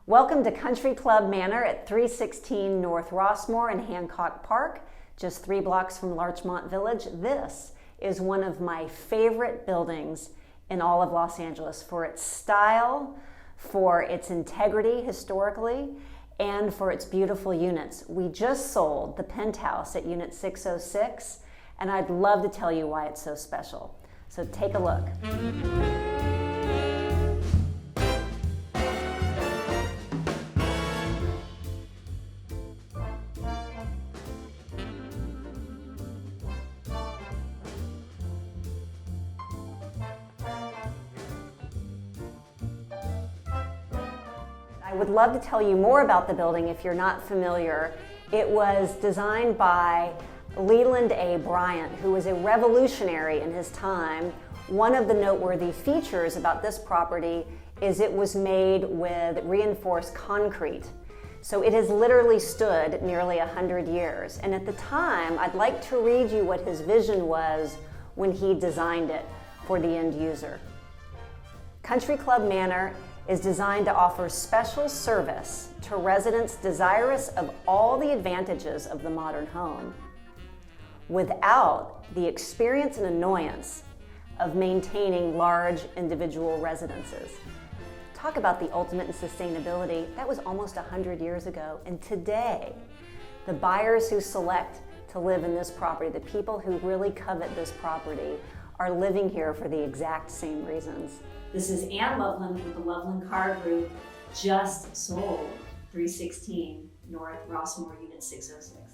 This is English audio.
Welcome to Country Club Manor at 316 North Rossmore in Hancock Park, just 3 blocks from Larchmont Village. This is one of my favorite buildings in all of Los Angeles for its style, for its integrity historically, and for its beautiful units. We just sold the Penthouse at Unit 606, and I'd love to tell you why it's so special. So take a look. I would love to tell you more about the building if you're not familiar. It was designed by Leland A. Bryant, who was a revolutionary in his time. One of the noteworthy features about this property is it was made with reinforced concrete. So it has literally stood nearly 100 years. And at the time, I'd like to read you what his vision was when he designed it for the end user. Country Club Manor is designed to offer special service to residents desirous of all the advantages of the modern home without the experience and annoyance of maintaining large individual residences. Talk about the ultimate in sustainability. That was almost 100 years ago. And today, the buyers who select to live in this property, the people who really covet this property, are living here for the exact same reasons. This is Loveland with the Loveland Carr Group, just sold 316 North Rossmore, Unit 606.